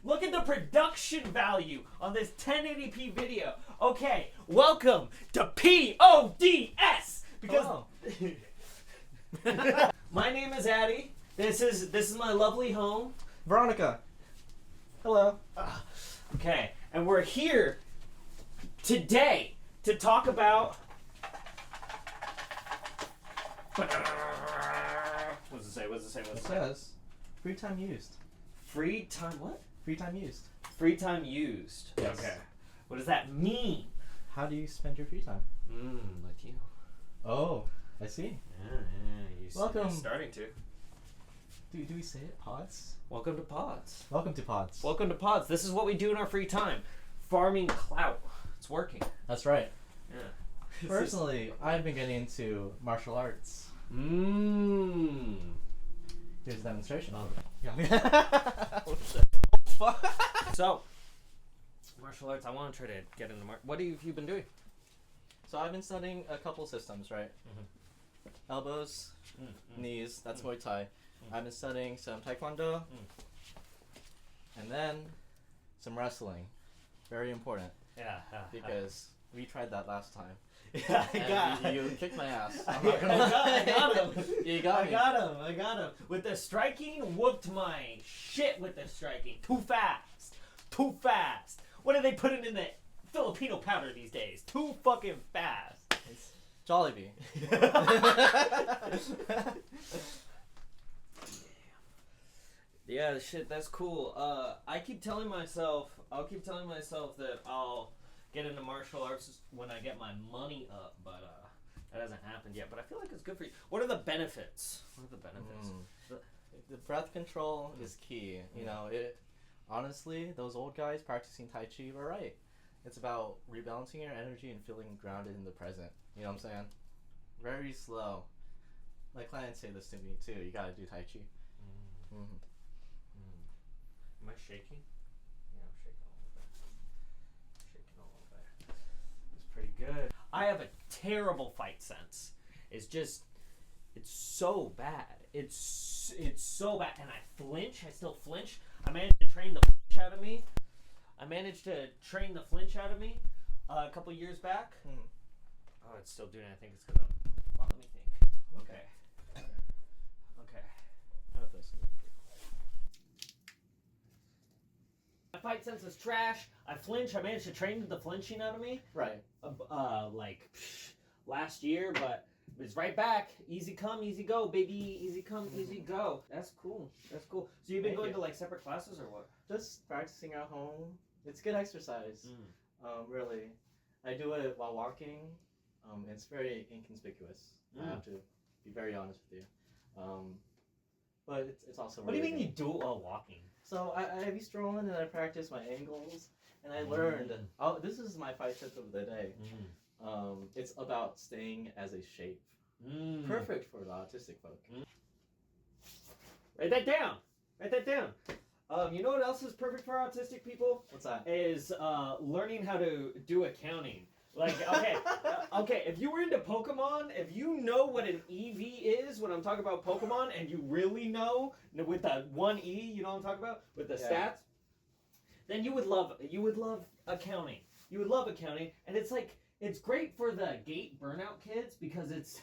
Look at the production value on this 1080p video. Okay, welcome to PODS. Because my name is Addie. This is my lovely home. Veronica. Hello. Okay, and we're here today to talk about. What's it say? It says free time used. Free time what? Free time used. Free time used. Yes. Okay. What does that mean? How do you spend your free time? Like you. Oh, I see. Yeah. Welcome. You're starting to. Do we say it? PODS? Welcome to PODS. Welcome to PODS. Welcome to PODS. This is what we do in our free time. Farming clout. It's working. That's right. Yeah. Personally, I've been getting into martial arts. Here's a demonstration. So, martial arts. I want to try to get into what have you been doing? So I've been studying a couple systems, right? Elbows, knees, that's Muay Thai. I've been studying some Taekwondo, and then some wrestling. Very important. Yeah. Because we tried that last time. Yeah, you kicked my ass. I got him. You got me. I got him. With the striking, whooped my shit with the striking. Too fast. What are they putting in the Filipino powder these days? Too fucking fast. It's Jollibee. Yeah, shit, that's cool. I'll keep telling myself that I'll get into martial arts when I get my money up, but that hasn't happened yet. But I feel like it's good for you. What are the benefits? The breath control is key. You know, honestly, those old guys practicing Tai Chi were right. It's about rebalancing your energy and feeling grounded in the present. You know what I'm saying? Very slow. My clients say this to me too. You gotta do Tai Chi. Am I shaking? Yeah, I'm shaking a little bit. It's pretty good. I have a terrible fight sense. It's so bad. It's so bad, and I flinch. I still flinch. I managed to train the flinch out of me. A couple years back. Oh, it's still doing it. I think it's because I'm. Well, let me think. Okay. My fight sense is trash. I flinch. I managed to train the flinching out of me. Right. Last year, but it's right back. Easy come, easy go, baby. Easy come, easy go. That's cool. So you've been going to like separate classes or what? Just practicing at home. It's good exercise. Really. I do it while walking. It's very inconspicuous. I have to be very honest with you. But it's also What really do you mean good. you do it while walking? So I be strolling and I practice my angles, and I learned. Oh, this is my fight tip of the day. It's about staying as a shape. Perfect for the autistic folk. Write that down. You know what else is perfect for autistic people? What's that? Is learning how to do accounting. Like, okay, if you were into Pokemon, if you know what an EV is when I'm talking about Pokemon, and you really know with that one E, you know what I'm talking about with the stats, then you would love accounting. You would love accounting, and it's great for the gate burnout kids because it's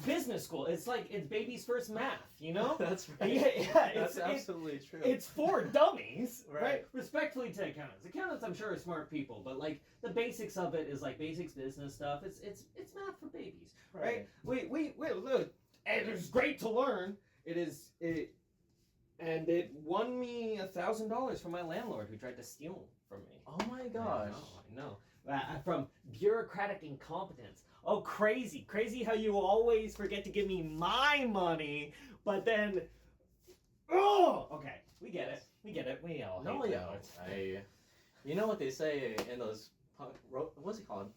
business school. It's baby's first math, you know? That's right. Yeah, That's absolutely true. It's for dummies, Right. right? Respectfully to accountants. Accountants, I'm sure, are smart people, but like the basics of it is like basics business stuff. It's math for babies, right? We look, and it's great to learn. And it won me $1,000 from my landlord who tried to steal from me. Oh my gosh. I know. From bureaucratic incompetence. Oh, crazy how you always forget to give me my money, but then, okay, we get it, we all hate that. You know what they say in those what's it called?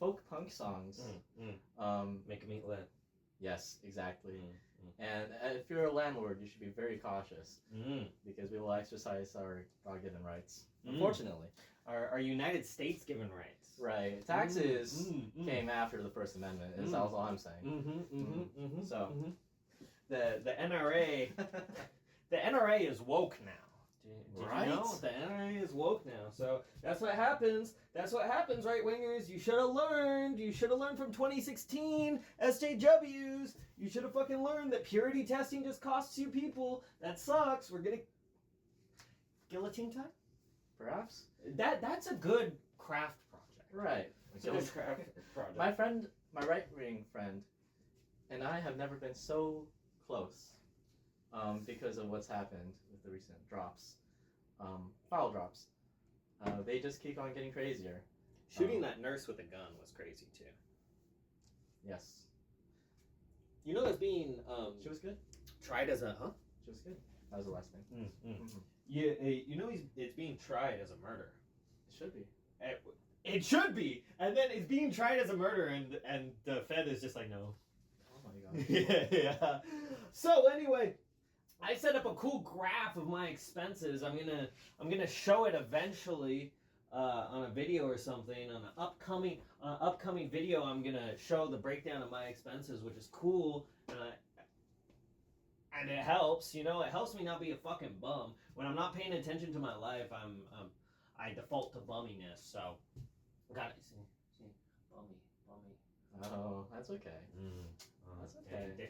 Folk punk songs. Make me lit. Yes, exactly. And if you're a landlord, you should be very cautious because we will exercise our God-given rights. Unfortunately. Our United States given rights. Right. Taxes came after the First Amendment, is all I'm saying. So the NRA the NRA is woke now. Did Right? you know the NRA is woke now? So that's what happens. That's what happens, right wingers. You should have learned. You should have learned from 2016 SJWs. You should have fucking learned that purity testing just costs you people. That sucks. We're gonna guillotine time. Perhaps. That's a good craft project. Right. It's a good craft project. My friend, my right-wing friend, and I have never been so close, because of what's happened with the recent drops, file drops. They just keep on getting crazier. Shooting that nurse with a gun was crazy too. Yes. You know, it's being She was good. tried as a She was good. That was the last thing. Mm-hmm. Yeah, you know it's being tried as a murder. It should be. It should be, and then it's being tried as a murder, and the Fed is just like no. Oh my god. Yeah. So anyway, I set up a cool graph of my expenses. I'm gonna show it eventually on a video or something. On an upcoming video, I'm gonna show the breakdown of my expenses, which is cool. And it helps, you know, it helps me not be a fucking bum. When I'm not paying attention to my life, I default to bumminess. So, got it. See, bummy. Oh, that's okay. That's okay.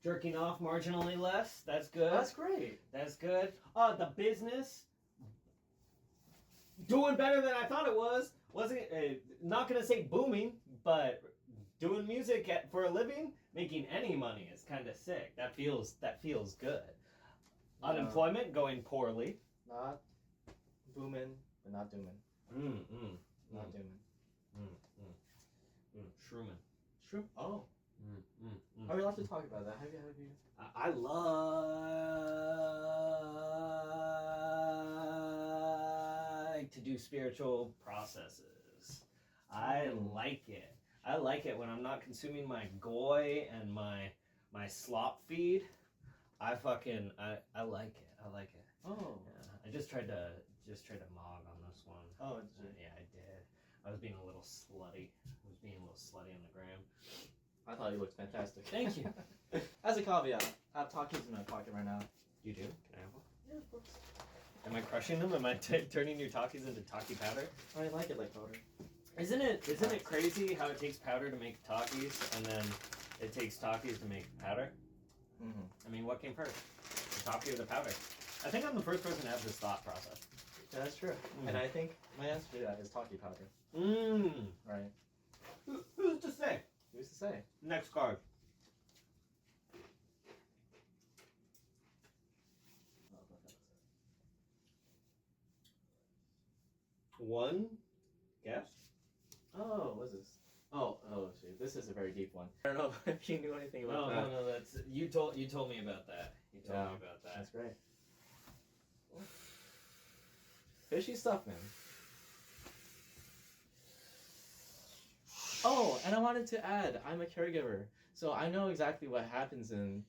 Jerking off marginally less. That's good. That's great. That's good. The business doing better than I thought it was. Wasn't not gonna say booming, but doing music for a living, making any money is kind of sick. That feels good. Yeah. Unemployment going poorly. Not booming, but not dooming. Not dooming. Shroomin'. True. Oh. Are we allowed to talk about that? Have you? I like to do spiritual processes. I like it. I like it when I'm not consuming my goy and my slop feed. I like it. I like it. Oh. Yeah, I just tried to mog on this one. Oh, did you? Yeah, I did. I was being a little slutty. On the gram. I thought you looked fantastic. Thank you. As a caveat, I have Takis in my pocket right now. You do? Can I have one? Yeah, of course. Am I crushing them? Am I turning your Takis into Taki powder? I like it like powder. Isn't it crazy how it takes powder to make Takis, and then it takes Takis to make powder? Mm-hmm. I mean, what came first? The Taki or the powder? I think I'm the first person to have this thought process. Yeah, that's true. And I think my answer to that is Taki powder. Right. Who's to say? Who's to say? Next card. One guess? Oh, what's this? Oh, shoot. This is a very deep one. I don't know if you knew anything about that. No, that's you told me about that. You told me about that. That's great. Fishy stuff, man. Oh, and I wanted to add, I'm a caregiver, so I know exactly what happens in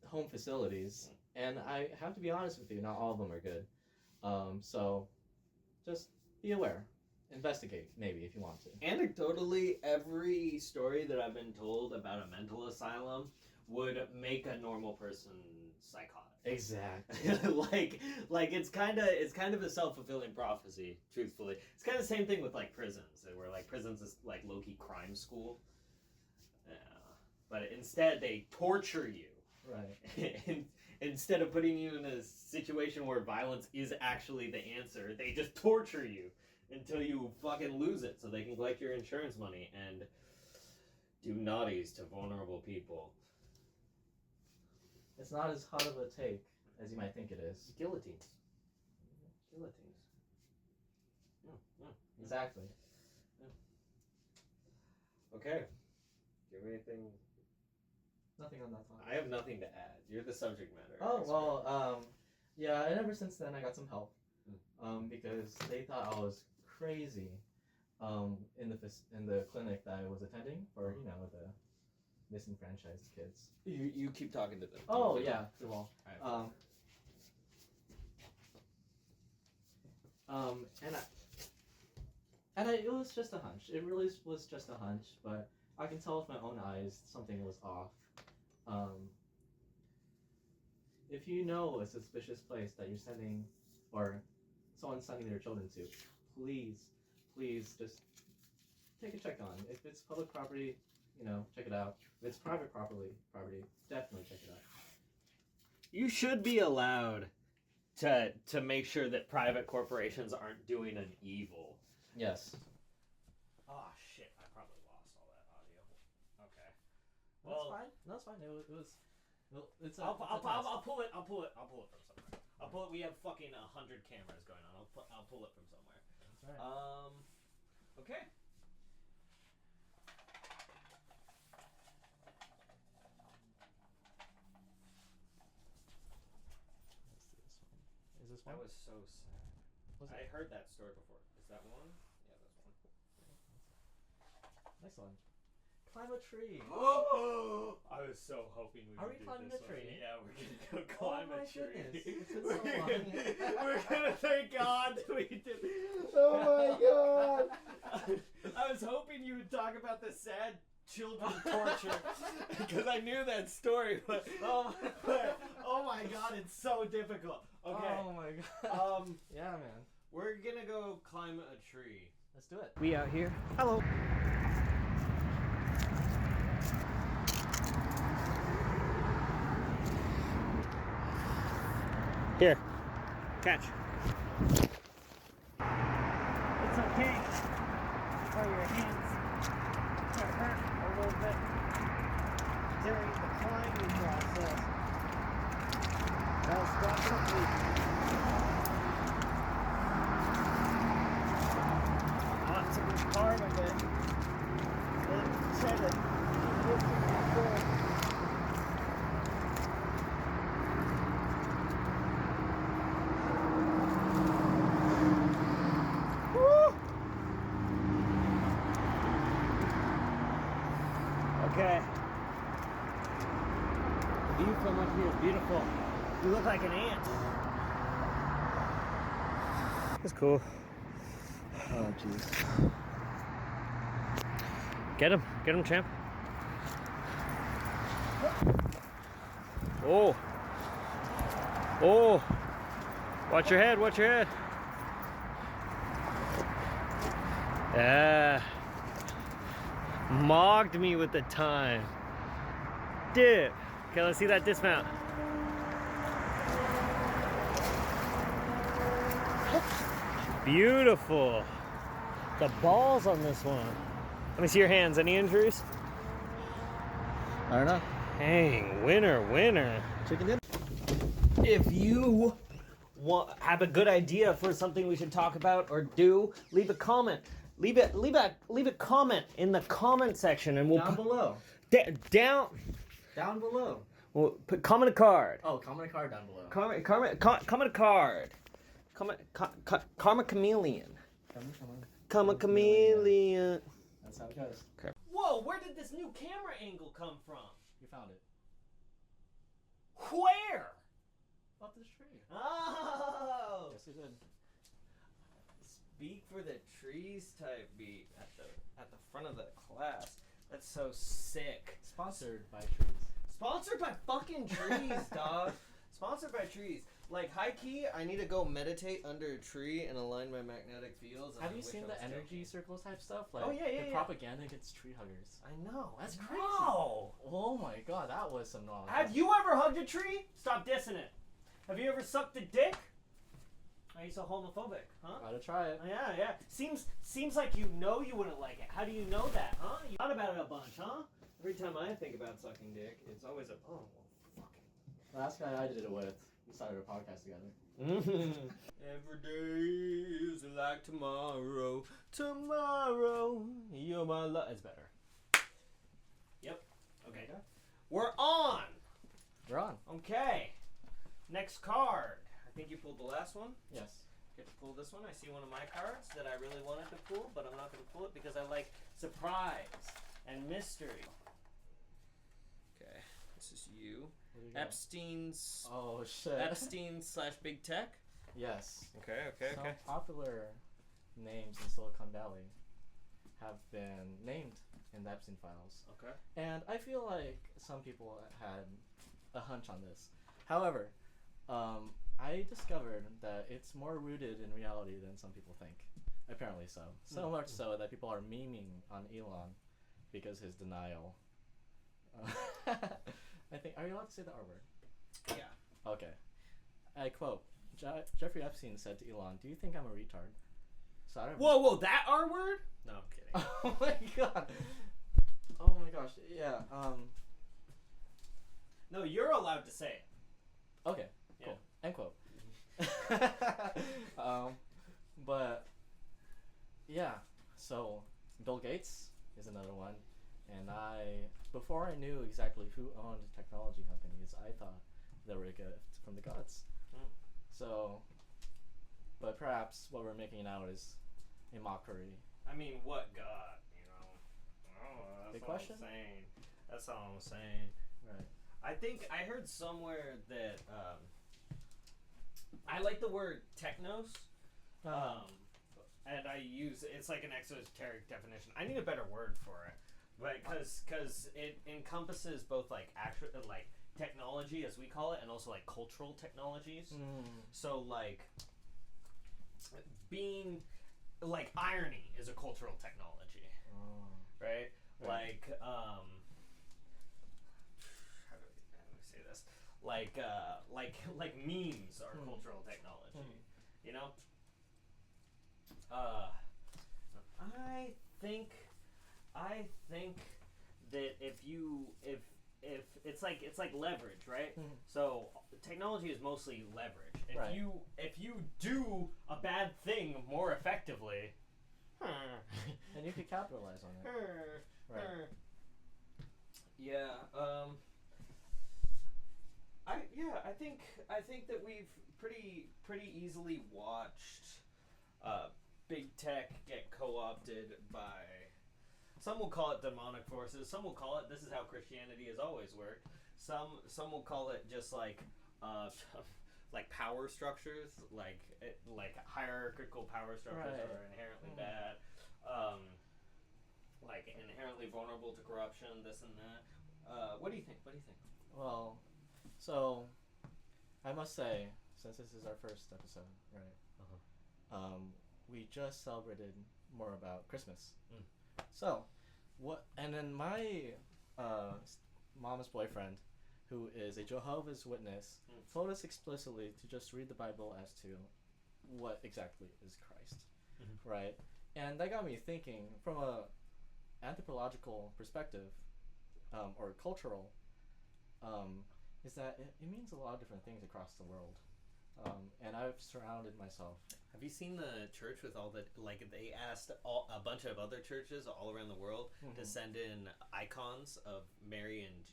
home facilities, and I have to be honest with you, not all of them are good. So just be aware. Investigate, maybe, if you want to. Anecdotally, every story that I've been told about a mental asylum would make a normal person psychotic. Exactly. like it's kind of a self-fulfilling prophecy, truthfully. It's kind of the same thing with like prisons, where like prisons is like low-key crime school. But instead they torture you. Right. Instead of putting you in a situation where violence is actually the answer, they just torture you until you fucking lose it so they can collect your insurance money and do naughties to vulnerable people. It's not as hot of a take as you might think it is. Guillotines. Exactly. Okay. Do you have anything? Nothing on that topic. I have nothing to add. You're the subject matter. Oh, expert. well, yeah, and ever since then I got some help. Because they thought I was crazy in the clinic that I was attending for, the disenfranchised kids. You keep talking to them. Oh, yeah, well, Right. It was just a hunch. It really was just a hunch, but I can tell with my own eyes something was off. If you know a suspicious place that you're sending, or someone's sending their children to, please just take a check on. If it's public property, check it out. If it's private property, definitely check it out. You should be allowed to make sure that private corporations aren't doing an evil. Yes. Oh shit! I probably lost all that audio. Okay. Well, that's fine. No, it's fine. It was. Well, I'll pull it. I'll pull it from somewhere. I'll pull it. We have fucking 100 cameras going on. I'll pull it from somewhere. That's right. Okay. Is this one? That was so sad. I heard that story before. Is that one? Yeah, that's one. Nice one. Climb a tree. Oh! I was so hoping we Are would we do climbing this a tree? one. Yeah, we're gonna go climb a tree. Goodness. It's been so long. We're gonna thank God that we did. Oh my God! I was hoping you would talk about the sad children torture because I knew that story, but oh my God, it's so difficult. Okay. Oh my God. Yeah, man. We're gonna go climb a tree. Let's do it. We out here. Hello. Here, catch. It's okay for your hands to hurt a little bit during the climbing process. That's definitely not to be part of it. Then try to look at your Okay. The view from up here is beautiful. You look like an ant. That's cool. Oh, jeez. Get him, champ. Oh. Oh. Watch your head, Yeah. Mogged me with the time. Dude. Okay, let's see that dismount. Beautiful. The balls on this one. Let me see your hands. Any injuries? I don't know. Dang, winner. Chicken dip? If you have a good idea for something we should talk about or do, leave a comment. Leave a comment in the comment section, and we'll down below. Down below. We'll comment a card. Oh, comment a card down below. Comment a card. Karma chameleon. Karma chameleon. That's how it goes. Okay. Whoa! Where did this new camera angle come from? You found it. Where? Up this tree. Oh. Yes, you did. Speak for the trees type beat at the front of the class. That's so sick. Sponsored by trees. Sponsored by fucking trees, dog. Sponsored by trees. Like, high key, I need to go meditate under a tree and align my magnetic fields. Have you seen the energy circles type stuff? Like, oh, yeah. propaganda against tree huggers. I know. That's crazy. No. Oh my God, that was some knowledge. Have you ever hugged a tree? Stop dissing it. Have you ever sucked a dick? Are you so homophobic, huh? Gotta try it. Yeah. Seems like you know you wouldn't like it. How do you know that, huh? You thought about it a bunch, huh? Every time I think about sucking dick, it's always a, oh, well, fuck it. The last guy I did it with, we started a podcast together. Every day is like tomorrow. Tomorrow, you're my love. It's better. Yep. Okay. We're on. We're on. Okay. Next card. I think you pulled the last one. Yes. Get to pull this one. I see one of my cards that I really wanted to pull, but I'm not going to pull it because I like surprise and mystery. Okay, this is you. Epstein's. Oh shit. Epstein / Big Tech. Yes. Okay. Some popular names in Silicon Valley have been named in the Epstein files. Okay. And I feel like some people had a hunch on this. However, I discovered that it's more rooted in reality than some people think. Apparently so. So much so that people are memeing on Elon because his denial. I think. Are you allowed to say the R word? Yeah. Okay. I quote, Jeffrey Epstein said to Elon, "Do you think I'm a retard?" So I don't. Whoa, that R word? No, I'm kidding. Oh my god. Oh my gosh. Yeah. No, you're allowed to say it. Okay. Cool. Yeah. End quote. But yeah. So Bill Gates is another one, and before I knew exactly who owned technology companies, I thought they were a gift from the gods. So, but perhaps what we're making now is a mockery. I mean, what God, you know? Oh, that's Big all question? I'm saying. That's all I'm saying. Right. I think I heard somewhere that I like the word technos, and I use it's like an exoteric definition. I need a better word for it, but because it encompasses both like actual like technology as we call it, and also like cultural technologies. So like being like irony is a cultural technology, right? Like how do I say this? Like memes are cultural technology, you know. I think that if it's like leverage, right? So technology is mostly leverage. If you do a bad thing more effectively, and you could capitalize on it. Right. Yeah. I think that we've pretty easily watched big tech get co-opted by. Some will call it demonic forces. Some will call it this is how Christianity has always worked. Some will call it just like power structures, like hierarchical power structures are inherently bad, like inherently vulnerable to corruption. This and that. What do you think? Well, so I must say, since this is our first episode, right? We just celebrated more about Christmas. So, what? And then my mom's boyfriend, who is a Jehovah's Witness, told us explicitly to just read the Bible as to what exactly is Christ, right? And that got me thinking from a anthropological perspective, or cultural, is that it means a lot of different things across the world. And I've surrounded myself. Have you seen the church with all the they asked a bunch of other churches all around the world to send in icons of Mary and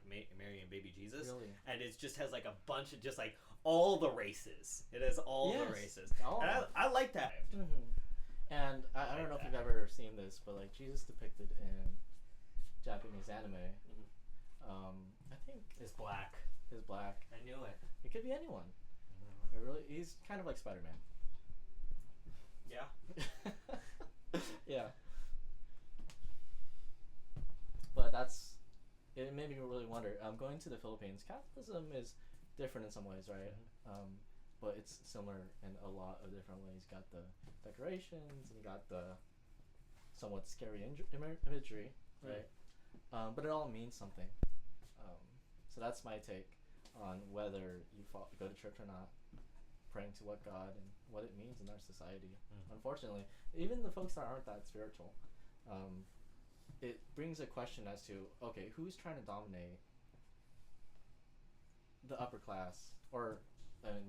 Mary and baby Jesus, Really? and it just has like a bunch of just like all the races. It has all the races. And I like that. And I don't know if you've ever seen this, but like Jesus depicted in Japanese anime, I think is black. Is black. I knew it. It could be anyone. He's kind of like Spider-Man. Yeah. Yeah. But it made me really wonder. Going to the Philippines, Catholicism is different in some ways, right? But it's similar in a lot of different ways. You got the decorations, and you got the somewhat scary imagery, right? But it all means something. So that's my take on whether you go to church or not, praying to what God and what it means in our society. Unfortunately, even the folks that aren't that spiritual, it brings a question as to, okay, who's trying to dominate the upper class? Or, I mean,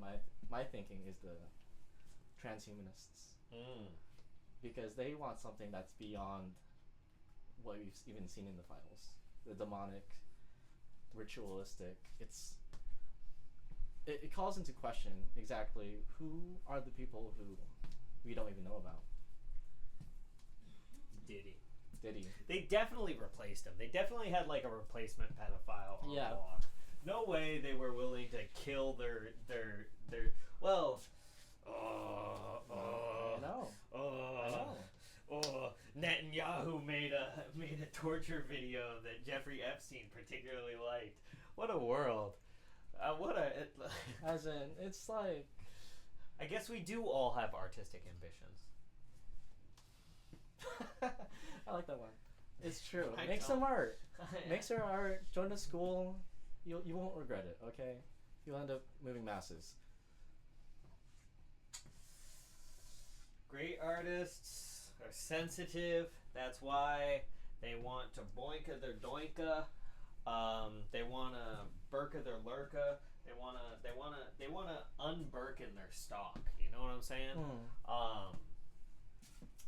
my thinking is the transhumanists. Because they want something that's beyond what we've even seen in the files. The demonic, ritualistic. It calls into question exactly who are the people who we don't even know about. Diddy. They definitely replaced him. They definitely had like a replacement pedophile on the block. No way they were willing to kill their well, I know. I know. Oh, Netanyahu made a torture video that Jeffrey Epstein particularly liked. What a world! As in, it's like. I guess we do all have artistic ambitions. I like that one. It's true. I Make don't. some art. Make some art. Join a school. You won't regret it. Okay. You'll end up moving masses. Great artists are sensitive. That's why they want to boinka their doinka. They wanna burka their lurka. They wanna unburken their stock. You know what I'm saying?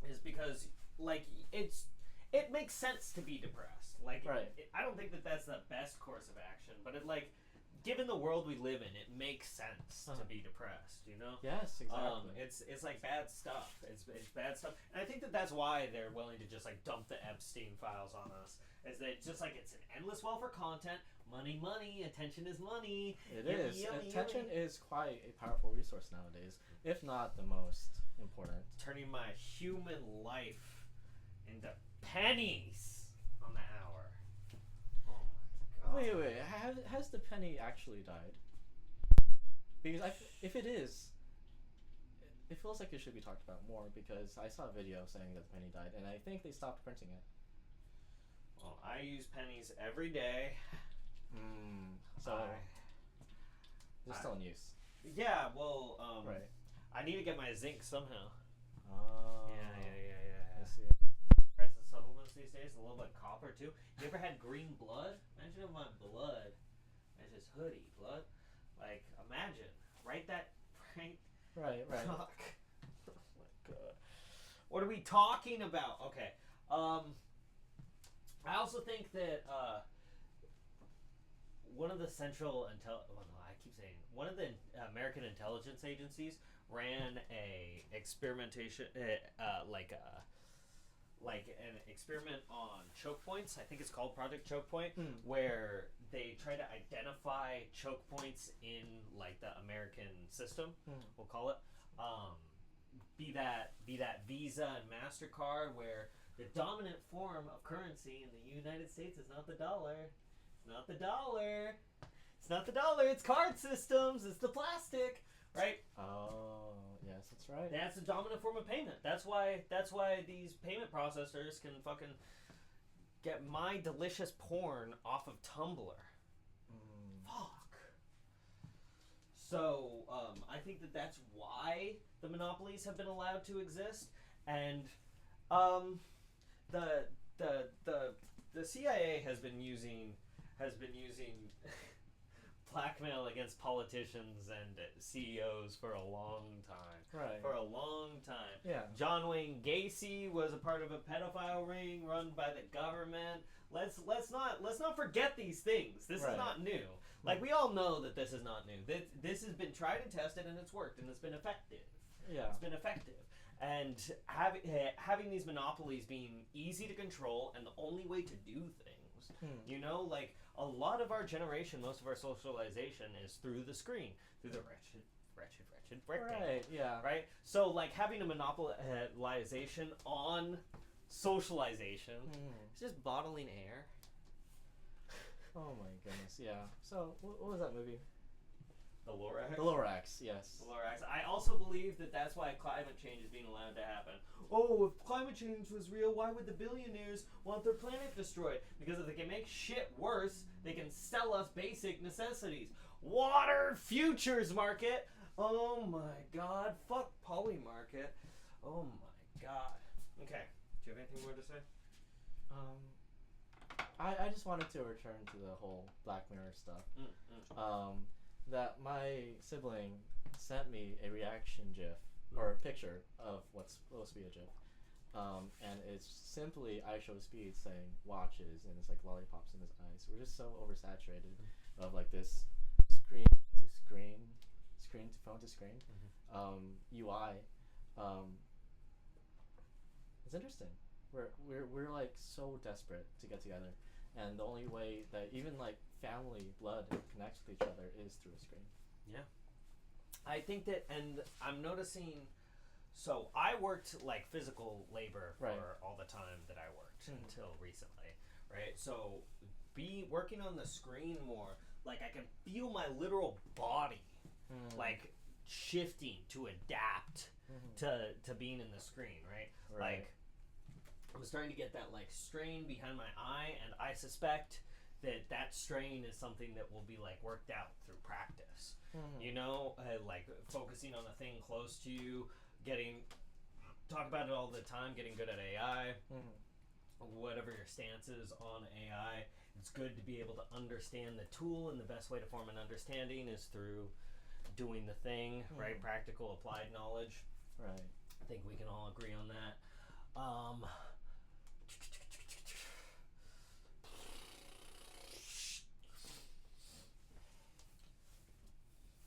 Is because like it makes sense to be depressed. Like Right. I don't think that that's the best course of action, but it like given the world we live in, it makes sense to be depressed. You know? Yes, exactly. It's like bad stuff. It's bad stuff, and I think that that's why they're willing to just like dump the Epstein files on us. Is that just like it's an endless well for content? Money, money. Attention is money. It Yummy, is. yummy, Attention yummy. is quite a powerful resource nowadays, if not the most important. Turning my human life into pennies on the hour. Oh my god. Wait. Has the penny actually died? Because if it is, it feels like it should be talked about more. Because I saw a video saying that the penny died, and I think they stopped printing it. Well, I use pennies every day. So they're still in use. Yeah. Well. Right. I need to get my zinc somehow. Oh. Yeah. I see. Price of supplements these days, a little bit of copper too. You ever had green blood? Imagine if my blood, that's just hoodie blood. Like, imagine, right? Right. Fuck. Oh my god. What are we talking about? Okay. I also think that one of the one of the American intelligence agencies ran a experimentation, like an experiment on choke points. I think it's called Project Choke Point, where they try to identify choke points in like the American system. We'll call it. Be that Visa and MasterCard, where the dominant form of currency in the United States is not the dollar. It's not the dollar. It's not the dollar. It's card systems. It's the plastic, right? Oh, yes, that's right. That's the dominant form of payment. That's why these payment processors can fucking get my delicious porn off of Tumblr. Fuck. So I think that that's why the monopolies have been allowed to exist, and the CIA has been using blackmail against politicians and CEOs for a long time. Right. For a long time. Yeah. John Wayne Gacy was a part of a pedophile ring run by the government. Let's not forget these things. This is not new. Like, we all know that this is not new. This has been tried and tested, and it's worked, and it's been effective. Yeah. It's been effective. And having these monopolies being easy to control and the only way to do things. You know, like, a lot of our generation, most of our socialization is through the screen, through the wretched rectangle. Right, yeah. Right? So, like, having a monopolization on socialization is just bottling air. Oh my goodness, yeah. So, what was that movie? The Lorax? The Lorax, yes. The Lorax. I also believe that that's why climate change is being allowed to happen. Oh, if climate change was real, why would the billionaires want their planet destroyed? Because if they can make shit worse, they can sell us basic necessities. Water futures market. Oh my god. Fuck poly market. Oh my god. Okay. Do you have anything more to say? I just wanted to return to the whole Black Mirror stuff. That my sibling sent me a reaction GIF or a picture of what's supposed to be a GIF, and it's simply iShowSpeed saying watches, and it's like lollipops in his eyes. We're just so oversaturated of like this screen to screen, screen to phone to screen, UI. It's interesting. We're like so desperate to get together, and the only way that even like family blood connects with each other is through a screen. Yeah. I think that, and I'm noticing. So I worked like physical labor for Right. all the time that I worked until recently, right? So working on the screen more, like I can feel my literal body like shifting to adapt to being in the screen, right? Like I'm starting to get that like strain behind my eye, and I suspect that strain is something that will be like worked out through practice. You know, like focusing on a thing close to you, talk about it all the time, getting good at AI, whatever your stance is on AI. It's good to be able to understand the tool, and the best way to form an understanding is through doing the thing, right? Practical, applied knowledge. Right. I think we can all agree on that.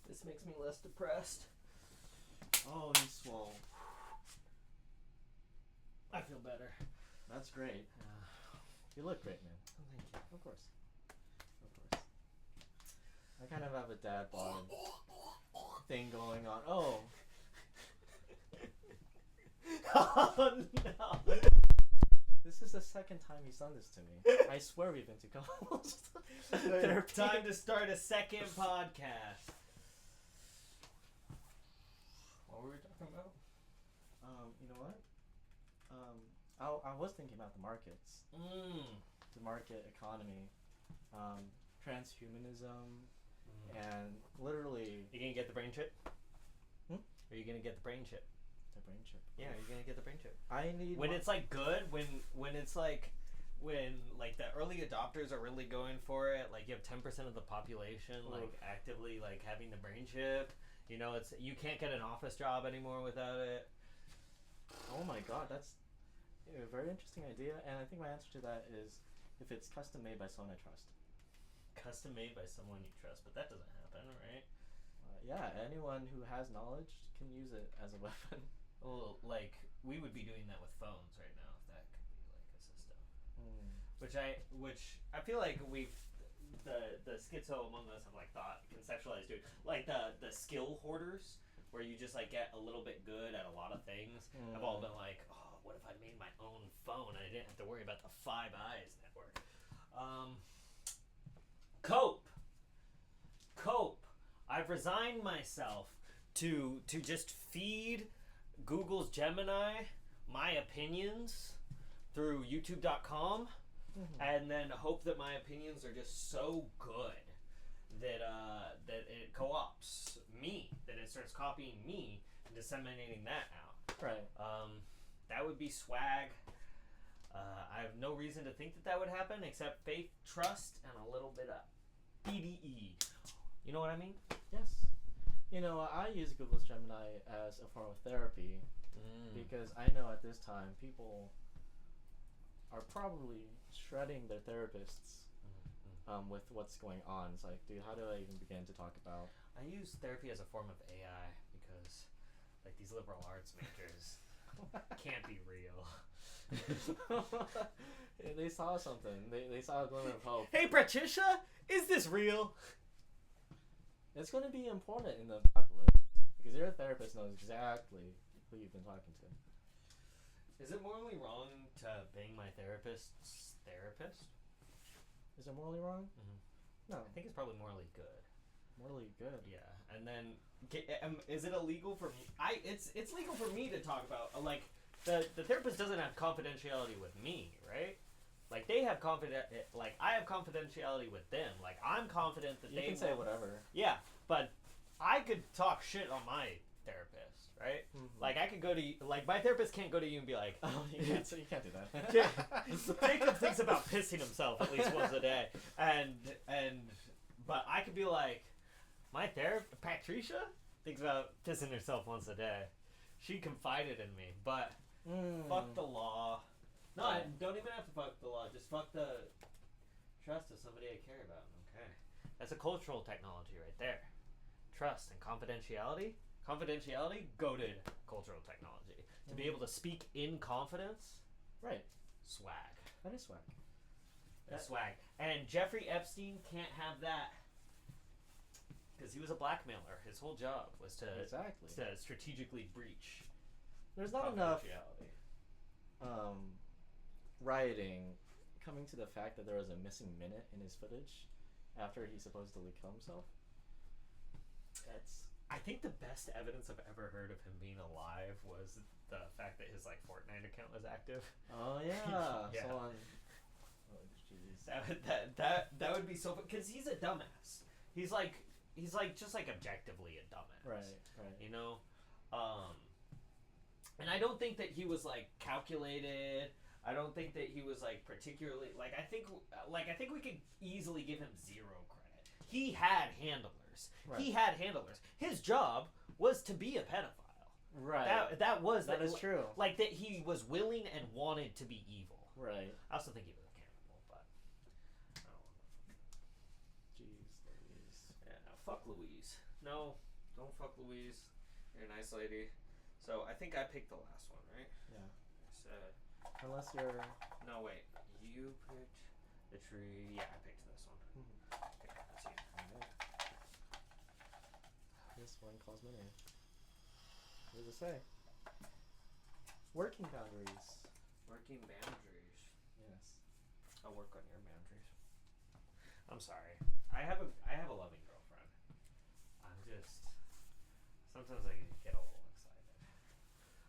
This makes me less depressed. Oh, he's swole. I feel better. That's great. You look great, man. Oh, thank you. Of course. Of course. I kind of have a dad bod thing going on. Oh. Oh no. This is the second time he's done this to me. I swear we've been to couples. Time to start a second podcast. What were we talking about? You know what? I was thinking about the markets. The market economy. Transhumanism. And literally... You gonna get the brain chip? Hmm? Are you gonna get the brain chip? The brain chip. Yeah, you're gonna get the brain chip. I need... When it's like good, when it's like... When like the early adopters are really going for it, like you have 10% of the population like actively like having the brain chip. You know, it's you can't get an office job anymore without it. Oh my god, that's a very interesting idea, and I think my answer to that is if it's custom made by someone I trust. Custom made by someone you trust, but that doesn't happen, right? Yeah, anyone who has knowledge can use it as a weapon. Well, like we would be doing that with phones right now if that could be like a system. Which I feel like the schizo among us have like thought conceptualized, dude. Like the skill hoarders, where you just like get a little bit good at a lot of things. Have all been like, oh, what if I made my own phone and I didn't have to worry about the Five Eyes network? Cope. I've resigned myself to just feed Google's Gemini my opinions through YouTube.com. And then hope that my opinions are just so good that that it co-ops me, that it starts copying me and disseminating that out. Right. That would be swag. I have no reason to think that would happen except faith, trust, and a little bit of BDE. You know what I mean? Yes. You know, I use Google's Gemini as a form of therapy because I know at this time people are probably shredding their therapists with what's going on. It's like, dude, how do I even begin to talk about? I use therapy as a form of AI because, like, these liberal arts majors can't be real. They saw something. They saw a glimmer of hope. Hey, Patricia, is this real? It's going to be important in the apocalypse because your therapist knows exactly who you've been talking to. Is it morally wrong to bang my therapist's therapist? Is it morally wrong? No. I think it's probably morally good. Morally good. Yeah, and then is it illegal for me? It's legal for me to talk about like the therapist doesn't have confidentiality with me, right? Like they have like I have confidentiality with them. Like I'm confident that you can say whatever. Yeah, but I could talk shit on my therapist, right? Like I could go to like my therapist can't go to you and be like, oh, you can't do that. Jacob thinks about pissing himself at least once a day, but I could be like, my therapist Patricia thinks about pissing herself once a day. She confided in me, but fuck the law. No, I don't even have to fuck the law. Just fuck the trust of somebody I care about. Okay, that's a cultural technology right there. Trust and confidentiality. Confidentiality, goated cultural technology. To be able to speak in confidence, right? Swag. That is swag. That's swag. And Jeffrey Epstein can't have that. Because he was a blackmailer. His whole job was to strategically breach. There's not enough confidentiality. Rioting coming to the fact that there was a missing minute in his footage after he supposedly killed himself. I think the best evidence I've ever heard of him being alive was the fact that his Fortnite account was active. Oh yeah. Yeah. So on. Oh jeez. That would be so fun because he's a dumbass. He's just objectively a dumbass. Right. You know, and I don't think that he was calculated. I don't think that he was particularly I think we could easily give him zero credit. He had handlers. Right. He had handlers. His job was to be a pedophile. Right. That is true. That he was willing and wanted to be evil. Right. I also think he was a cannibal, but I don't want to. Jeez, Louise. Yeah, no, fuck Louise. No, don't fuck Louise. You're a nice lady. So I think I picked the last one, right? Yeah. I said. Unless you're. No, wait. You picked the tree. Yeah, I picked this one. Mm-hmm. Okay, let's see. Right. This one calls my name. What does it say? Working boundaries. Working boundaries. Yes. I'll work on your boundaries. I'm sorry. I have a loving girlfriend. I'm just sometimes I get a little excited.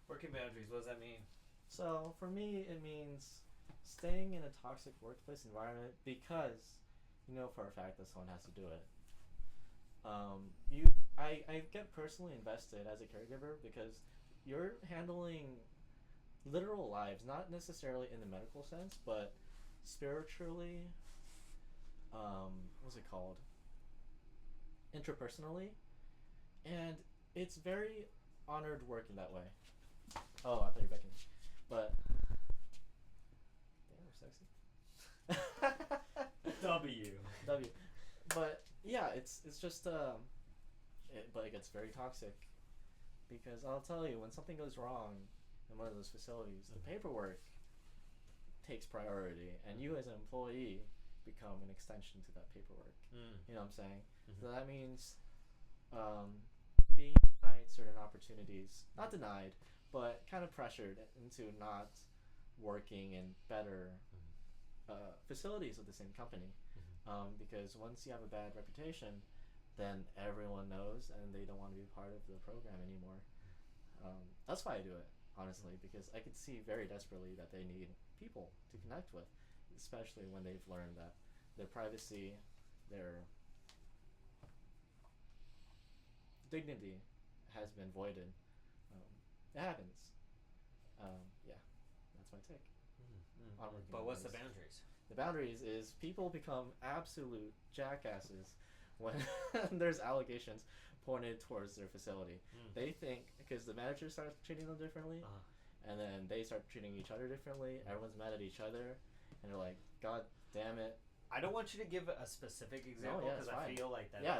Working boundaries. What does that mean? So for me, it means staying in a toxic workplace environment because you know for a fact that someone has to do it. I get personally invested as a caregiver because you're handling literal lives, not necessarily in the medical sense, but spiritually, what's it called? Interpersonally, and it's very honored work in that way. Oh, I thought you were beckoning, but damn, we're sexy. W. But yeah, it's just but it gets very toxic because I'll tell you when something goes wrong in one of those facilities, the paperwork takes priority, and you as an employee become an extension to that paperwork. You know what I'm saying? Mm-hmm. So that means being denied certain opportunities, not denied, but kind of pressured into not working in better facilities of the same company. Because once you have a bad reputation, then everyone knows and they don't want to be part of the program anymore. That's why I do it, honestly, because I could see very desperately that they need people to connect with, especially when they've learned that their privacy, their dignity has been voided. It happens. Yeah, that's my take. But what's the boundaries? The boundaries is people become absolute jackasses when there's allegations pointed towards their facility. They think, because the manager starts treating them differently, and then they start treating each other differently, everyone's mad at each other, and they're like, God damn it. I don't want you to give a specific example because I feel like that. Yeah,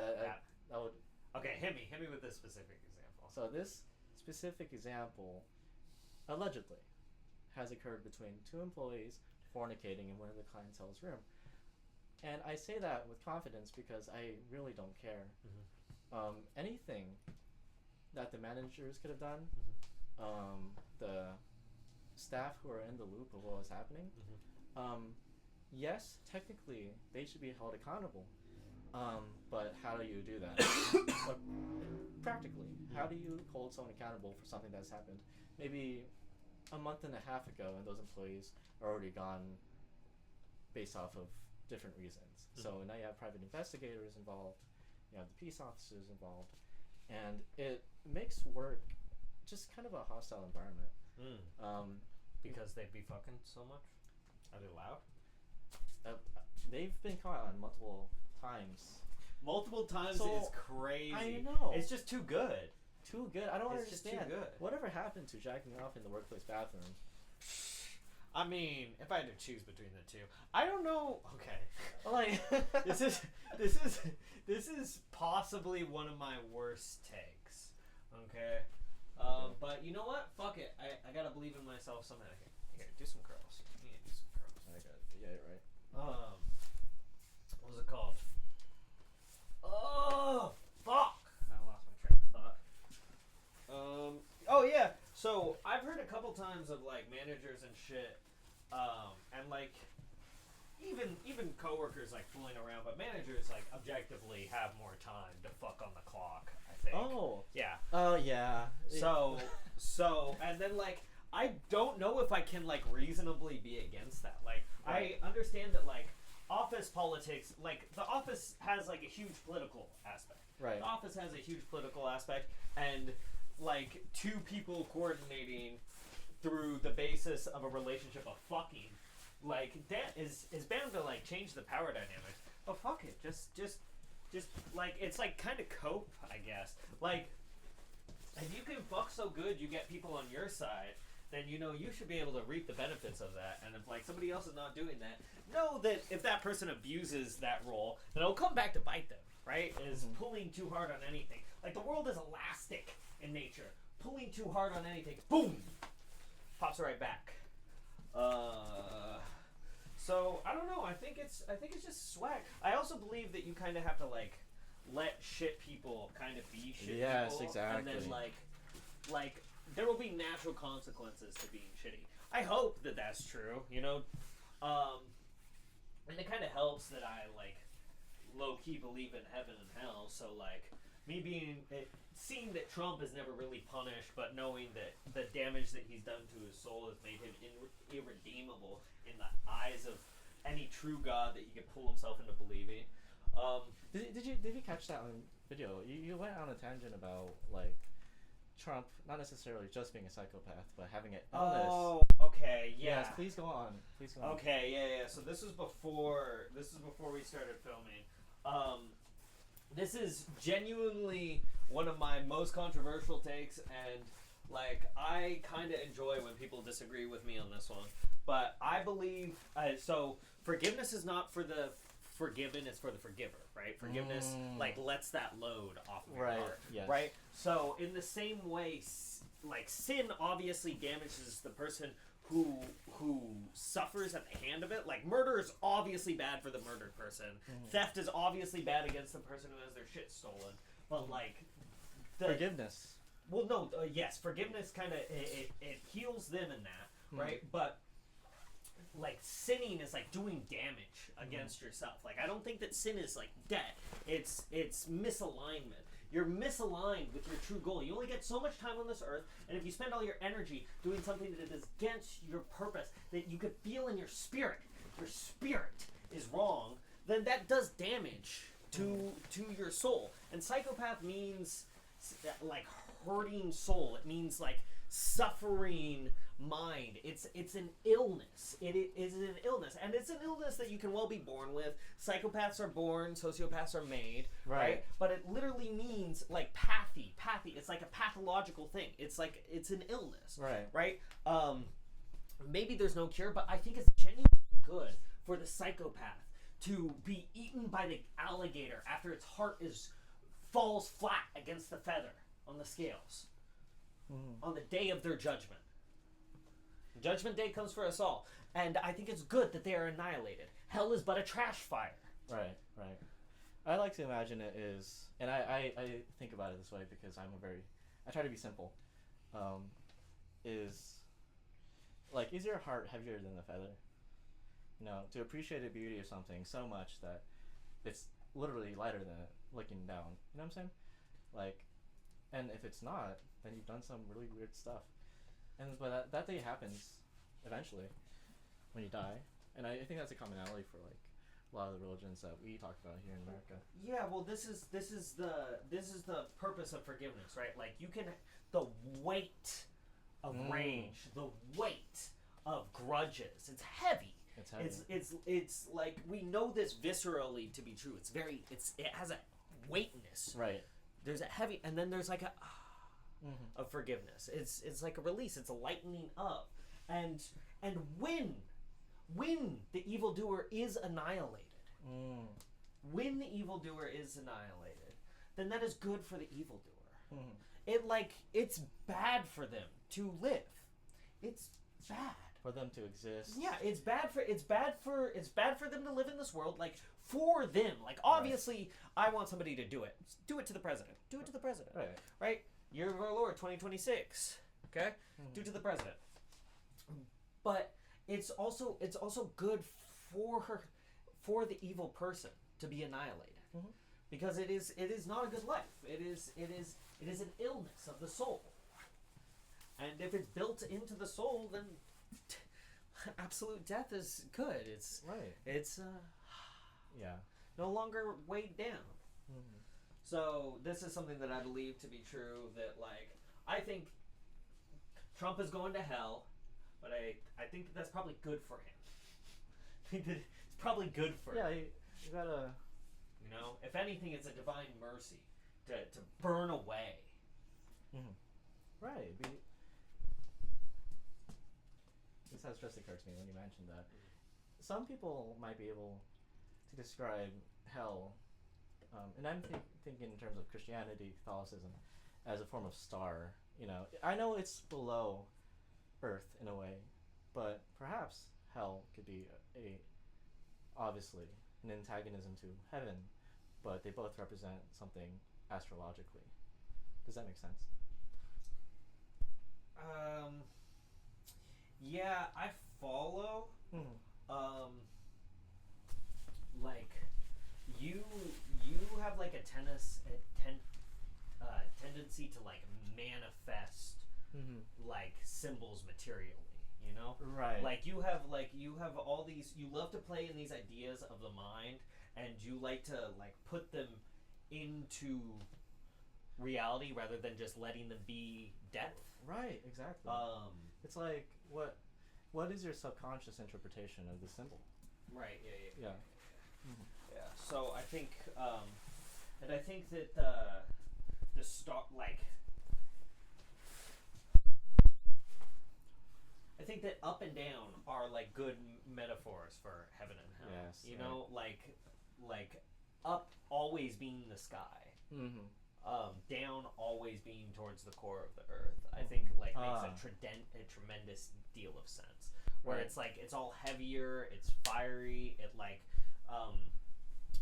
that would. Okay, hit me with a specific example. So this specific example, allegedly, has occurred between two employees fornicating in one of the clientele's room. And I say that with confidence because I really don't care. Anything that the managers could have done, the staff who are in the loop of what was happening, yes, technically they should be held accountable. But how do you do that? But practically, how do you hold someone accountable for something that's happened maybe a month and a half ago, and those employees are already gone based off of different reasons? So now you have private investigators involved, you have the peace officers involved, and it makes work just kind of a hostile environment. Because they'd be fucking so much? Are they loud? They've been caught on multiple times. Multiple times So, is crazy. I know. It's just too good. Too good. I don't It's understand. just too good. Whatever happened to jacking off in the workplace bathroom? I mean, if I had to choose between the two, I don't know. Okay, Like this is possibly one of my worst takes. Okay, but you know what? Fuck it. I gotta believe in myself somehow. Here, do some curls. Yeah, do some curls. I got it. Yeah, you're right. What was it called? Oh, Oh yeah. So I've heard a couple times of like managers and shit, and like even coworkers like fooling around, but managers like objectively have more time to fuck on the clock. I think. Oh. Yeah. Oh yeah. So and then like I don't know if I can like reasonably be against that. Like Right. I understand that like office politics, like the office has like a huge political aspect. Right. The office has a huge political aspect, and like two people coordinating through the basis of a relationship of fucking, like that is bound to like change the power dynamics. But fuck it, just like it's like kind of cope, I guess. Like if you can fuck so good, you get people on your side. Then you know you should be able to reap the benefits of that. And if like somebody else is not doing that, know that if that person abuses that role, then it'll come back to bite them. Right? Is pulling too hard on anything. Like the world is elastic in nature. Pulling too hard on anything, boom, pops right back. So I don't know. I think it's just swag. I also believe that you kind of have to like let shit people kind of be shit Yes, people. exactly. And then like there will be natural consequences to being shitty. I hope that that's true. You know, and it kind of helps that I like low-key believe in heaven and hell, so like me seeing that Trump is never really punished, but knowing that the damage that he's done to his soul has made him irredeemable in the eyes of any true God that he could pull himself into believing. Did you catch that on video? You went on a tangent about like Trump not necessarily just being a psychopath, but having an illness. Oh, okay, yeah. Yes, please go on. Please go on. Okay, yeah. So this is before we started filming. This is genuinely one of my most controversial takes, and like I kind of enjoy when people disagree with me on this one. But I believe so. Forgiveness is not for the forgiven; it's for the forgiver, right? Forgiveness like lets that load off of your heart, yes. right? So in the same way, like sin obviously damages the person who suffers at the hand of it. Like murder is obviously bad for the murdered person. Theft is obviously bad against the person who has their shit stolen. But like forgiveness. Well, no, yes, forgiveness kind of it heals them in that, right? But like sinning is like doing damage against yourself. Like I don't think that sin is like debt. It's misalignment. You're misaligned with your true goal. You only get so much time on this earth, and if you spend all your energy doing something that is against your purpose, that you could feel in your spirit is wrong, then that does damage to your soul. And psychopath means like hurting soul. It means like suffering mind. It's an illness. It is an illness, and it's an illness that you can well be born with. Psychopaths are born, sociopaths are made, right? But it literally means like pathy. It's like a pathological thing. It's like it's an illness, right? Maybe there's no cure, but I think it's genuinely good for the psychopath to be eaten by the alligator after its heart falls flat against the feather on the scales on the day of their judgment. Judgment Day comes for us all, and I think it's good that they are annihilated. Hell is but a trash fire. Right. I like to imagine it is, and I think about it this way because I try to be simple. Is your heart heavier than the feather? You know, to appreciate the beauty of something so much that it's literally lighter than it, looking down. You know what I'm saying? Like, and if it's not, then you've done some really weird stuff. But that day happens eventually when you die, and I think that's a commonality for like a lot of the religions that we talk about here in America. Yeah, well, this is the purpose of forgiveness, right? Like the weight of rage, the weight of grudges. It's heavy. It's heavy. It's like we know this viscerally to be true. It has a weightness. Right. There's a heavy, and then there's like a of forgiveness. It's like a release. It's a lightening up, and when the evildoer is annihilated, when the evildoer is annihilated, then that is good for the evildoer. It's bad for them to live. It's bad for them to exist. Yeah, it's bad for them to live in this world. Like for them, like obviously, I want somebody to do it. Do it to the president. Do it to the president. Right. Year of our Lord 2026. Okay, due to the president. But it's also good for the evil person to be annihilated, because it is not a good life. It is an illness of the soul, and if it's built into the soul, then absolute death is good. It's right. It's Yeah. no longer weighed down. So this is something that I believe to be true. That like I think Trump is going to hell, but I think that that's probably good for him. I think that it's probably good for him. Yeah, you gotta. You know, if anything, it's a divine mercy to burn away. Right. This has just occurred to me when you mentioned that. Some people might be able to describe hell, and I'm thinking in terms of Christianity, Catholicism, as a form of star. You know, I know it's below Earth in a way, but perhaps hell could be obviously an antagonism to heaven, but they both represent something astrologically. Does that make sense? Yeah, I follow. Like, you have like a tendency to like manifest like symbols materially. You know, Right. Like you have all these. You love to play in these ideas of the mind, and you like to like put them into reality rather than just letting them be depth. Right. Exactly. It's like what is your subconscious interpretation of the symbol? Right. Yeah. Yeah. So I think, and I think that the star like. I think that up and down are like good metaphors for heaven and hell. Yes, You right. know, like up always being the sky, down always being towards the core of the earth. I think like makes a tremendous deal of sense. Where Right. it's like it's all heavier, it's fiery. It like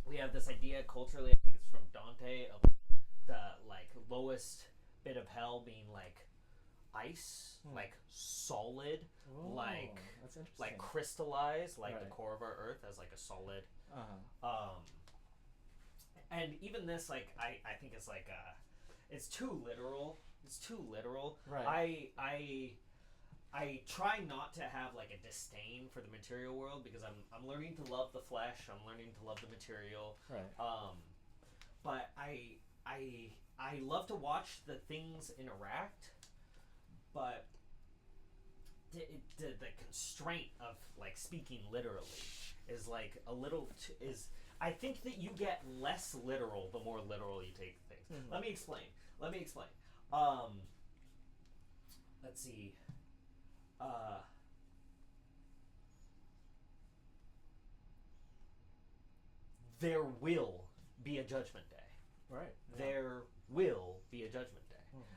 we have this idea culturally. I think it's from Dante of the like lowest bit of hell being like ice, like solid, Oh, like that's interesting. like crystallized, like the Right. core of our earth as like a solid. Uh-huh. And even this, like I think it's like it's too literal. It's too literal. Right. I try not to have like a disdain for the material world because I'm learning to love the flesh. I'm learning to love the material. Right. But I love to watch the things interact, but the constraint of like speaking literally is like a little is. I think that you get less literal the more literal you take things. Let me explain. Let's see. There will be a judgment day. Right. There will be a judgment day.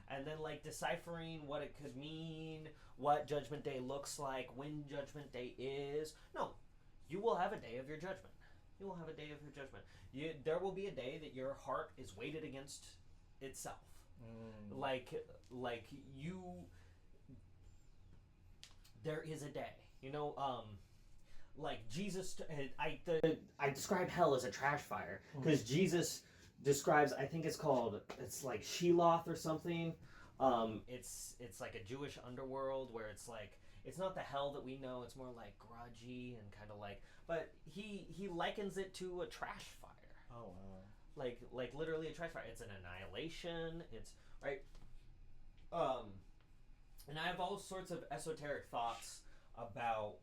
And then like deciphering what it could mean, what judgment day looks like, when judgment day is. No, you will have a day of your judgment. You will have a day of your judgment. There will be a day that your heart is weighted against itself. Like you. There is a day. You know, like Jesus. I describe hell as a trash fire because Jesus describes. I think it's like Sheloth or something. It's like a Jewish underworld where it's like it's not the hell that we know. It's more like grudgy and kind of like. But he likens it to a trash fire. Oh wow. Like literally a trash fire. It's an annihilation. It's right. And I have all sorts of esoteric thoughts about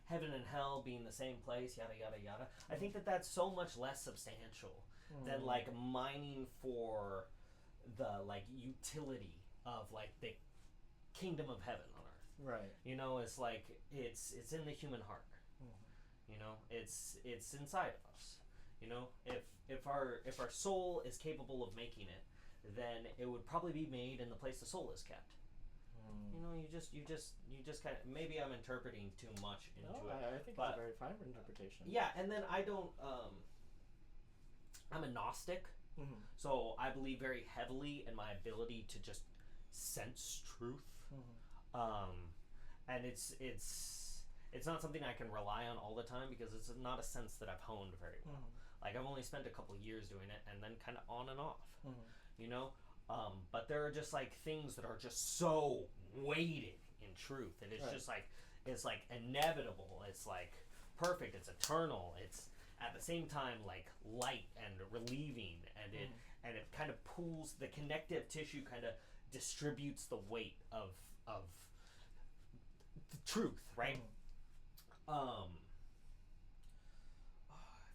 heaven and hell being the same place. Yada yada yada. I think that that's so much less substantial than like mining for the like utility of like the kingdom of heaven on earth. Right. You know, it's like it's in the human heart. You know, it's inside of us. You know, if our soul is capable of making it, then it would probably be made in the place the soul is kept. You know, you just kind of maybe I'm interpreting too much into it. I think it's a very fine interpretation. Yeah, and then I don't. I'm a Gnostic, so I believe very heavily in my ability to just sense truth. Mm-hmm. And it's not something I can rely on all the time because it's not a sense that I've honed very well. Mm-hmm. Like I've only spent a couple years doing it and then kind of on and off, Mm-hmm. you know. But there are just like things that are just so weighted in truth that it's just like it's like inevitable. It's like perfect. It's eternal. It's at the same time like light and relieving, and it kind of pulls the connective tissue, kind of distributes the weight of the truth, right? I've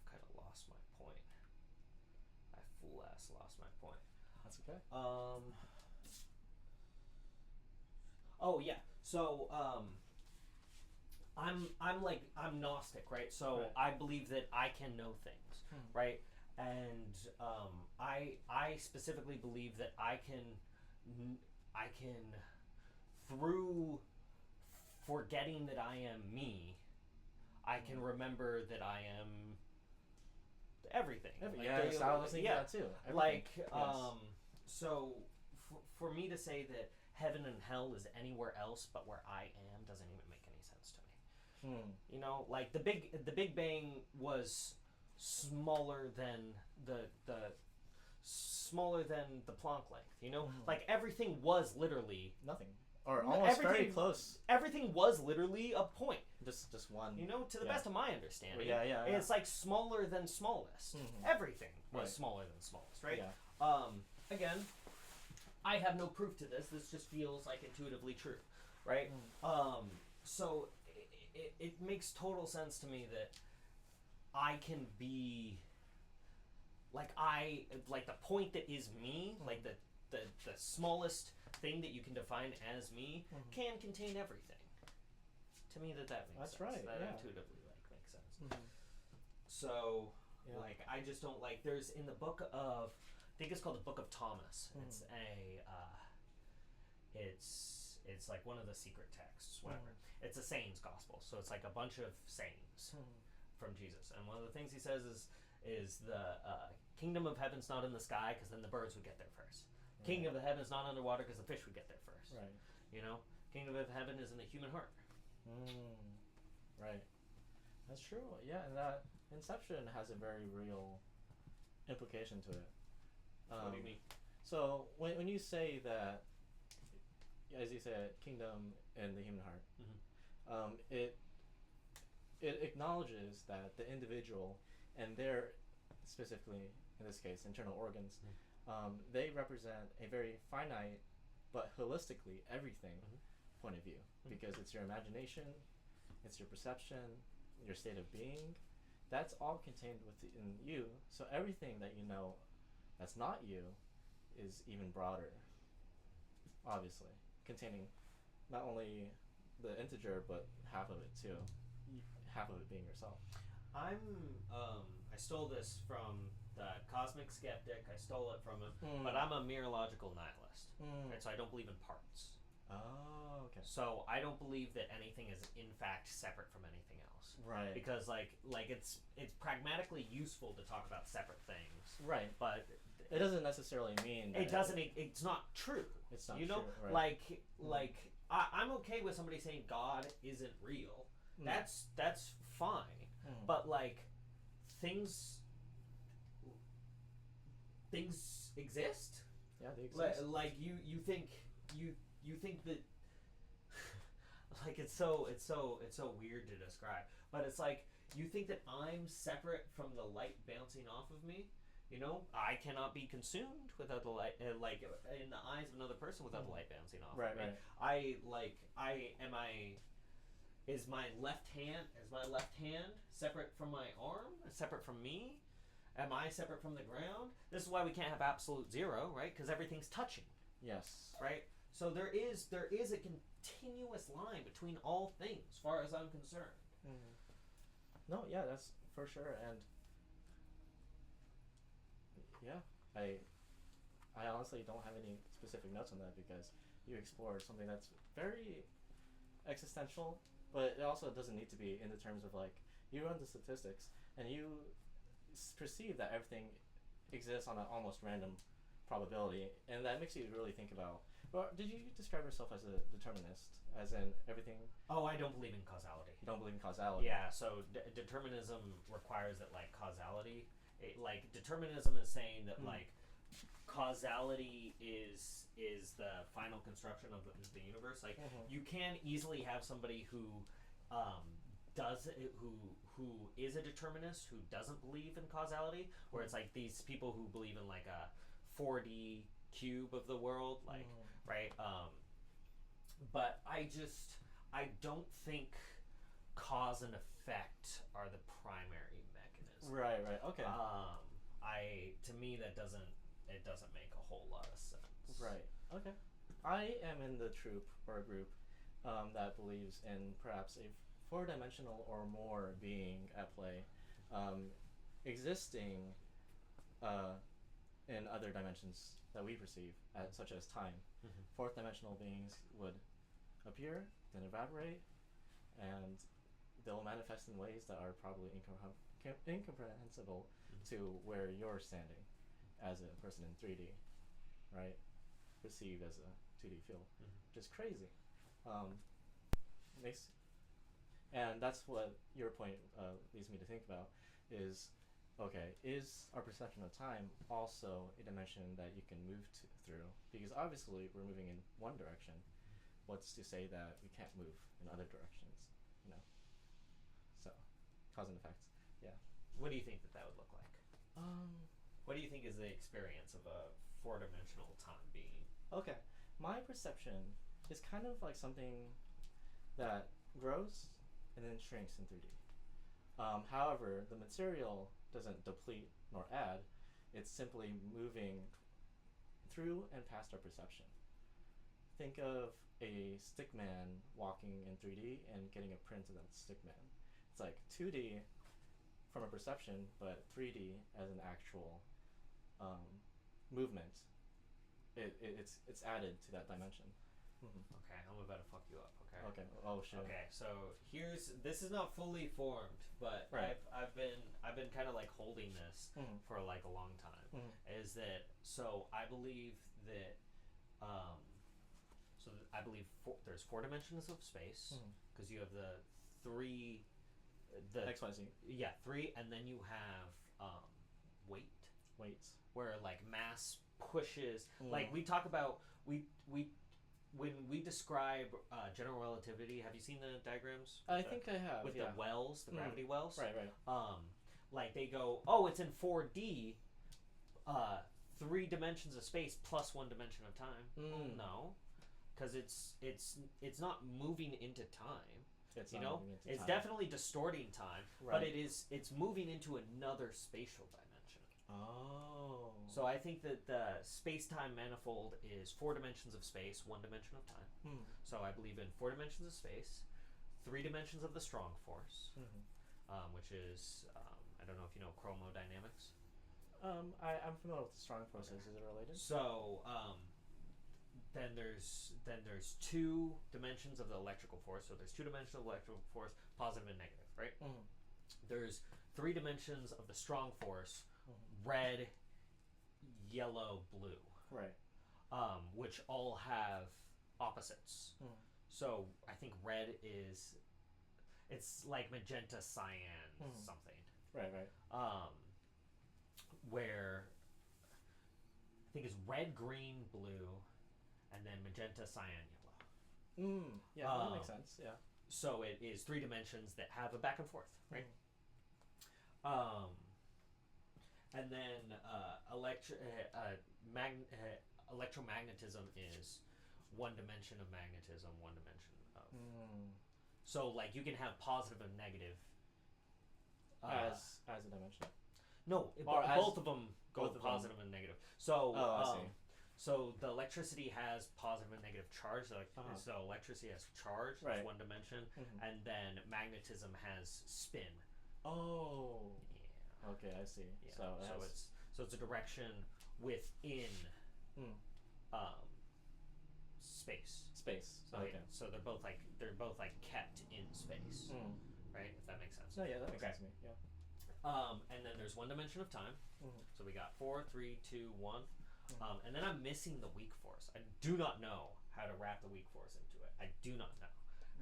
kind of lost my point. I fool ass lost my point. That's okay. Oh yeah. So I'm Gnostic, right? So I believe that I can know things, right? And I specifically believe that I can through forgetting that I am me, I can remember that I am everything. I was thinking that too. Everything. So for me to say that heaven and hell is anywhere else but where I am doesn't even make any sense to me. You know, like the Big Bang was smaller than the Planck length. You know, like everything was literally nothing, or almost very close. Everything was literally a point. Just one. You know, to the best of my understanding. Yeah. It's like smaller than smallest. Everything was smaller than smallest, right? Yeah. Again, I have no proof to this. This just feels like intuitively true, right? So it makes total sense to me that I can be like the point that is me, like the smallest thing that you can define as me can contain everything. To me, that makes sense. Right. That intuitively makes sense. So like I just don't like. There's in the book of, I think it's called the Book of Thomas. It's it's like one of the secret texts, whatever. It's a sayings gospel, so it's like a bunch of sayings from Jesus. And one of the things he says is the kingdom of heaven's not in the sky because then the birds would get there first. Kingdom of heaven is not underwater because the fish would get there first. Right. You know, kingdom of heaven is in the human heart. Right. That's true. Yeah, and that Inception has a very real implication to it. What do you mean? So when you say that, as you said, kingdom in the human heart, it acknowledges that the individual and their, specifically in this case, internal organs, they represent a very finite but holistically everything point of view, because it's your imagination, it's your perception, your state of being, that's all contained within you. So everything that you know that's not you is even broader, obviously, containing not only the integer but half of it too, half of it being yourself. I stole this from the Cosmic Skeptic. I stole it from him, but I'm a mereological nihilist, right? So I don't believe in parts. Oh, okay. So I don't believe that anything is in fact separate from anything else. Right. Because like it's pragmatically useful to talk about separate things. Right. But it doesn't necessarily mean that it doesn't. It's not true. It's not true. You know, right. like I'm okay with somebody saying God isn't real. That's fine. But like things exist. Yeah, they exist. Like you think that like it's so weird to describe, but it's like you think that I'm separate from the light bouncing off of me. You know, I cannot be consumed without the light, like in the eyes of another person without the light bouncing off of me. Right. Is my left hand separate from my arm? Separate from me? Am I separate from the ground? This is why we can't have absolute zero, right? Because everything's touching. Yes. Right? So there is a continuous line between all things, as far as I'm concerned. No, yeah, that's for sure. And yeah, I honestly don't have any specific notes on that, because you explore something that's very existential, but it also doesn't need to be in the terms of like, you run the statistics and you perceive that everything exists on an almost random probability, and that makes you really think about Well, did you describe yourself as a determinist, as in everything? Oh, I don't believe in causality. You don't believe in causality. Yeah, so determinism requires that like causality, like determinism is saying that like causality is the final construction of the universe. Like you can easily have somebody who does it, who is a determinist who doesn't believe in causality, where it's like these people who believe in like a 4D cube of the world, like right. But I don't think cause and effect are the primary mechanism. Right. Okay. To me that doesn't make a whole lot of sense. Right. Okay. I am in the troop or a group that believes in perhaps a four-dimensional or more being at play, existing in other dimensions that we perceive, such as time. Fourth-dimensional beings would appear, then evaporate, and they'll manifest in ways that are probably incomprehensible to where you're standing as a person in 3D, right? Perceived as a 2D field, which is crazy. And that's what your point leads me to think about is, okay, is our perception of time also a dimension that you can move through? Because obviously we're moving in one direction. What's to say that we can't move in other directions, you know? So, cause and effect, yeah. What do you think that would look like? What do you think is the experience of a four-dimensional time being? Okay, my perception is kind of like something that grows and then shrinks in 3D. However, the material doesn't deplete nor add. It's simply moving through and past our perception. Think of a stickman walking in 3D and getting a print of that stickman. It's like 2D from a perception, but 3D as an actual movement. It's added to that dimension. Okay, I'm about to fuck you up. Okay. Oh shit. Okay, so this is not fully formed, but right. I've been kind of like holding this for like a long time. Is that so? I believe that there's four dimensions of space because you have the three, the XYZ. Yeah, three, and then you have weights where like mass pushes. Like we talk about when we describe general relativity. Have you seen the diagrams? I think I have. With the wells, the gravity wells. Right. Like they go, oh, it's in 4D, 3 dimensions of space plus 1 dimension of time. Well, no, because it's not moving into time. It's you not know, moving into it's time. definitely distorting time, but it's moving into another spatial dimension. Oh. So I think that the space-time manifold is 4 dimensions of space, 1 dimension of time. So I believe in 4 dimensions of space, 3 dimensions of the strong force, which is I don't know if you know chromodynamics. I'm familiar with the strong forces. Is it related? So then there's 2 dimensions of the electrical force. So there's 2 dimensions of electrical force, positive and negative, right? There's 3 dimensions of the strong force, red, yellow, blue. Right. Which all have opposites. So I think red it's like magenta, cyan, something. Right. Where I think it's red, green, blue, and then magenta, cyan, yellow. Yeah, that makes sense. Yeah. So it is 3 dimensions that have a back and forth, right? And then electromagnetism is 1 dimension of magnetism, 1 dimension of. So like you can have positive and negative. As a dimension. No, both of them go positive and negative. So I see. So the electricity has positive and negative charge. So electricity has charge, that's 1 dimension, and then magnetism has spin. Oh. Yeah. Okay, I see. Yeah. So it's a direction within space. So, okay. So they're both like kept in space. Right? If that makes sense. No, yeah, that makes sense to me. Yeah. And then there's 1 dimension of time. So we got 4, 3, 2, 1. And then I'm missing the weak force. I do not know how to wrap the weak force into it. I do not know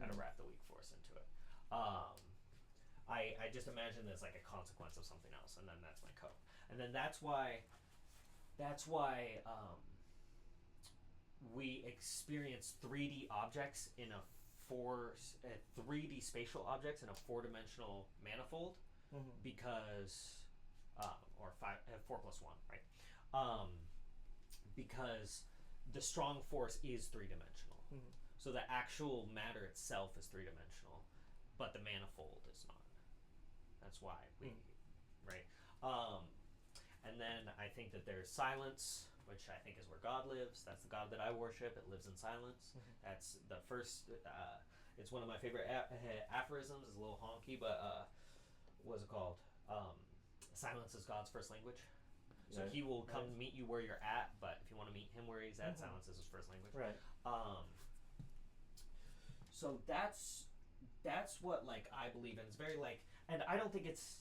how to wrap the weak force into it. I just imagine this like a consequence of something else, and then that's my code. And then that's why we experience 3D objects in a 3D spatial objects in a 4-dimensional manifold, because or 4+1, right? Because the strong force is 3-dimensional. So the actual matter itself is 3-dimensional, but the manifold is not. That's why we, right? And then I think that there's silence, which I think is where God lives. That's the God that I worship. It lives in silence. That's the first. It's one of my favorite aphorisms. It's a little honky, but what's it called? Silence is God's first language. So he will come meet you where you're at, but if you want to meet him where he's at, silence is his first language. Right. So that's what like I believe in. It's very like, and I don't think it's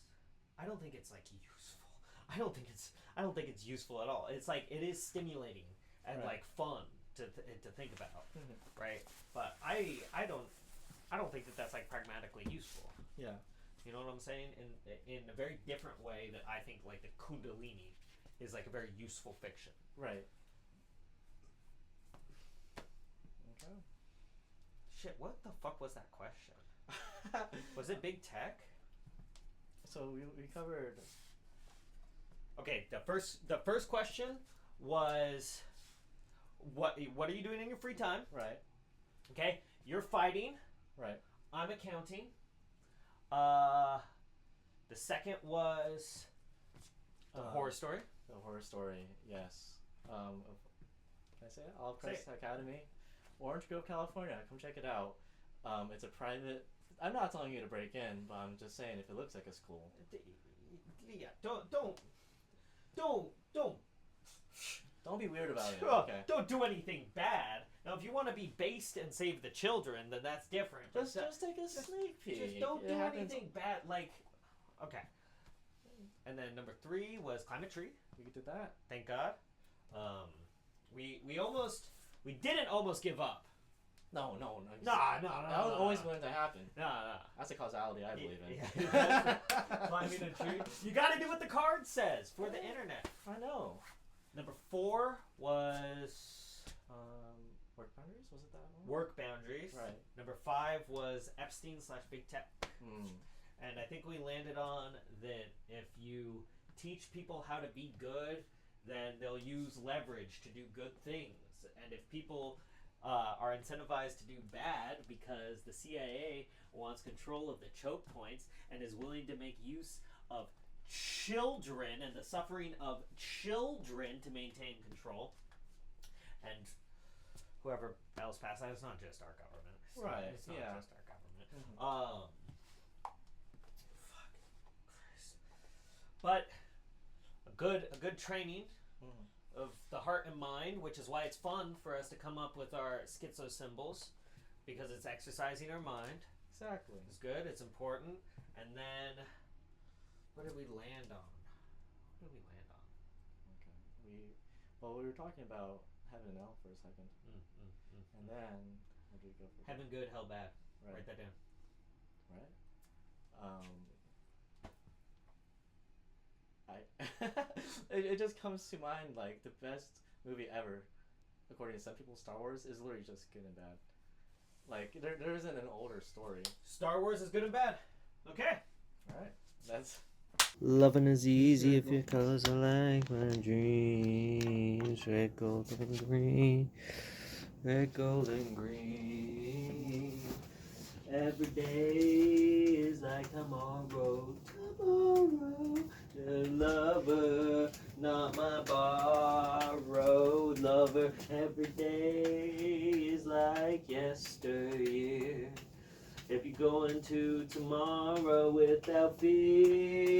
like useful. I don't think it's useful at all. It's like it is stimulating and like fun to think about, right? But I don't think that that's like pragmatically useful. Yeah. You know what I'm saying? In a very different way that I think like the Kundalini is like a very useful fiction. Right. Okay. Shit, what the fuck was that question? Was it big tech? So we covered. Okay, the first question was what are you doing in your free time? Right. Okay, you're fighting. Right. I'm accounting. The second was the horror story. The horror story, yes. Can I say it? All Press Academy, Orange Grove, California. Come check it out. It's a private. I'm not telling you to break in, but I'm just saying if it looks like a school. Yeah, don't be weird about it. Okay. Don't do anything bad. Now, if you want to be based and save the children, then that's different. Just take a sneak peek. Just don't do anything bad. Like, okay. And then number 3 was climb a tree. We did that. Thank God. We didn't almost give up. No. Nah. That was always going to happen. Nah. That's a causality I believe in. Yeah. Climbing a tree. You got to do what the card says for the internet. I know. Number 4 was work boundaries. Was it that one? Work boundaries. Right. Number 5 was Epstein/Big Tech. And I think we landed on that if you teach people how to be good, then they'll use leverage to do good things. And if people are incentivized to do bad because the CIA wants control of the choke points and is willing to make use of children and the suffering of children to maintain control, and whoever else passed that, it's not just our government. It's not just our government. But a good training of the heart and mind, which is why it's fun for us to come up with our schizo symbols, because it's exercising our mind. Exactly. It's good. It's important. And then, what did we land on? Okay. We were talking about heaven and hell for a second. And then, what did we go for? Heaven good, hell bad. Right. Write that down. Right. It just comes to mind like the best movie ever, according to some people. Star Wars is literally just good and bad. Like there isn't an older story. Star Wars is good and bad. Okay. All right. That's. Loving is easy if your colors are like my dreams. Red, gold, and green. Red, gold, and green. Every day is like tomorrow. The lover, not my borrowed lover. Every day is like yesteryear. If you go into tomorrow without fear.